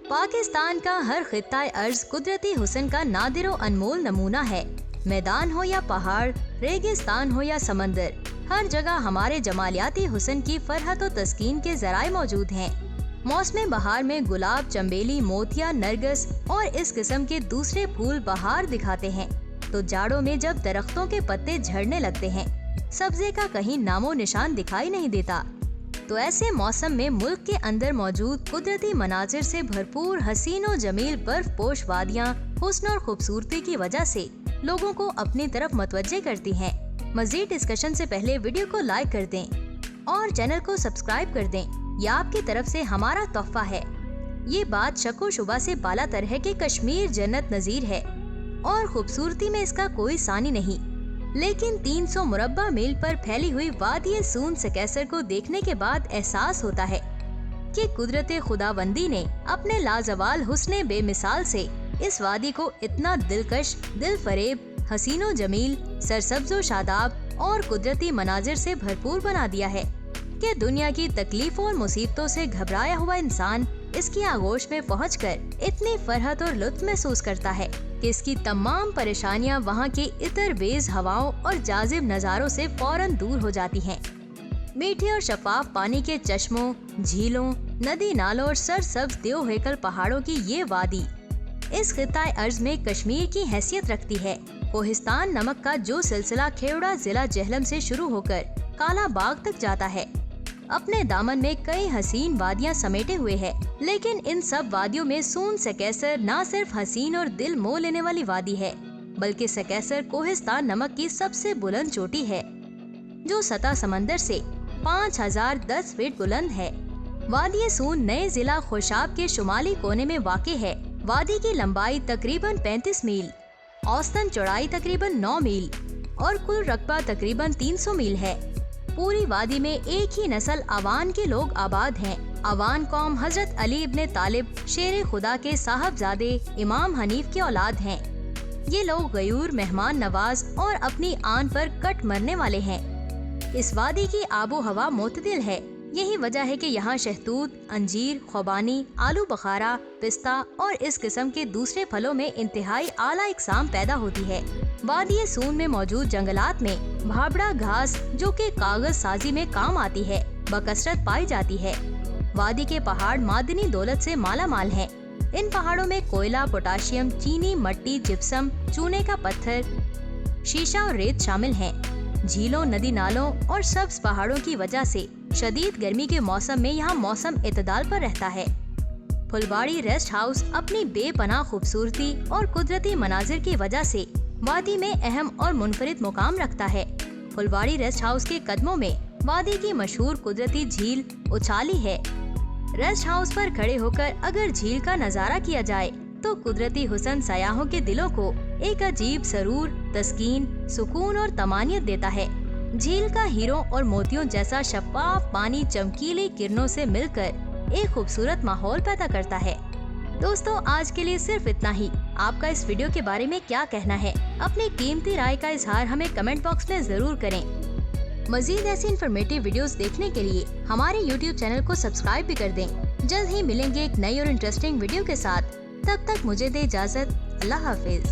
पाकिस्तान का हर खित्ता अर्ज कुदरती हुस्न का नादिर और अनमोल नमूना है। मैदान हो या पहाड़, रेगिस्तान हो या समंदर, हर जगह हमारे जमालियाती हुस्न की फरहत और तस्कीन के जराए मौजूद हैं। मौसम बहार में गुलाब, चंबेली, मोतिया, नरगिस और इस किस्म के दूसरे फूल बहार दिखाते हैं, तो जाड़ों में जब दरख्तों के पत्ते झड़ने लगते हैं, सब्जे का कहीं नामो निशान दिखाई नहीं देता, तो ऐसे मौसम में मुल्क के अंदर मौजूद कुदरती मनाजिर से भरपूर हसीन और जमील बर्फ पोश वादियाँ हुस्न और खूबसूरती की वजह से लोगों को अपनी तरफ मतवज्जे करती हैं। मजीद डिस्कशन से पहले वीडियो को लाइक कर दें और चैनल को सब्सक्राइब कर दें, यह आपकी तरफ से हमारा तोहफा है। ये बात शको शुबा से बालातर है कि कश्मीर जन्नत नजीर है और खूबसूरती में इसका कोई सानी नहीं, लेकिन 300 मुरब्बा मील पर फैली हुई वादी सून सकैसर को देखने के बाद एहसास होता है कि कुदरत खुदाबंदी ने अपने लाजवाल हुस्ने बेमिसाल से इस वादी को इतना दिलकश, दिल फरेब, हसीनो जमील, सरसब्जो शादाब और कुदरती मनाजिर से भरपूर बना दिया है कि दुनिया की तकलीफों और मुसीबतों से घबराया हुआ इंसान इसकी आगोश में पहुंचकर इतनी फरहत और लुत्फ महसूस करता है कि इसकी तमाम परेशानियां वहां के इतर बेज हवाओं और जाजिब नज़ारों से फौरन दूर हो जाती हैं। मीठे और शफाफ पानी के चश्मों, झीलों, नदी नालों और सरसब्ज देव हेकल पहाड़ों की ये वादी इस खित्ता अर्ज में कश्मीर की हैसियत रखती है। कोहिस्तान नमक का जो सिलसिला खेवड़ा जिला जहलम से शुरू होकर काला बाग तक जाता है, अपने दामन में कई हसीन वादियां समेटे हुए है, लेकिन इन सब वादियों में सून सकैसर न सिर्फ हसीन और दिल मोह लेने वाली वादी है, बल्कि सकैसर कोहिस्तान नमक की सबसे बुलंद चोटी है, जो सतह समंदर से 5010 फीट बुलंद है। वादी सून नए जिला खुशाब के शुमाली कोने में वाक़ है। वादी की लंबाई तकरीबन 35 मील, औसतन चौड़ाई तकरीबन 9 मील और कुल रकबा तकरीबन 300 मील है। पूरी वादी में एक ही नस्ल अवान के लोग आबाद हैं। अवान कौम हजरत अली इब्ने तालिब शेर खुदा के साहबजादे इमाम हनीफ के औलाद हैं। ये लोग गयूर, मेहमान नवाज और अपनी आन पर कट मरने वाले हैं। इस वादी की आबो हवा मोतदिल है, यही वजह है कि यहाँ शहतूत, अंजीर, खुबानी, आलू बखारा, पिस्ता और इस किस्म के दूसरे फलों में इंतहाई आला इकसाम पैदा होती है। वादी सून में मौजूद जंगलात में भाबड़ा घास, जो कि कागज साजी में काम आती है, बकसरत पाई जाती है। वादी के पहाड़ मादनी दौलत से माला माल हैं। इन पहाड़ों में कोयला, पोटाशियम, चीनी, मट्टी, जिप्सम, चूने का पत्थर, शीशा और रेत शामिल हैं। झीलों, नदी नालों और सब्ज पहाड़ों की वजह से शदीद गर्मी के मौसम में यहाँ मौसम इतदाल पर रहता है। फुलवाड़ी रेस्ट हाउस अपनी बेपनाह खूबसूरती और कुदरती मनाजिर की वजह से वादी में अहम और मुनफरिद मुकाम रखता है। फुलवाड़ी रेस्ट हाउस के कदमों में वादी की मशहूर कुदरती झील उछाली है। रेस्ट हाउस पर खड़े होकर अगर झील का नजारा किया जाए तो कुदरती हुस्न सयाहों के दिलों को एक अजीब सरूर, तस्कीन, सुकून और तमानियत देता है। झील का हीरों और मोतियों जैसा शफाफ पानी चमकीली किरणों से मिलकर एक खूबसूरत माहौल पैदा करता है। दोस्तों, आज के लिए सिर्फ इतना ही। आपका इस वीडियो के बारे में क्या कहना है? अपनी कीमती राय का इजहार हमें कमेंट बॉक्स में जरूर करें। मजीद ऐसी इन्फॉर्मेटिव वीडियोस देखने के लिए हमारे YouTube चैनल को सब्सक्राइब भी कर दें। जल्द ही मिलेंगे एक नई और इंटरेस्टिंग वीडियो के साथ। तब तक मुझे दे इजाजत। अल्लाह हाफिज।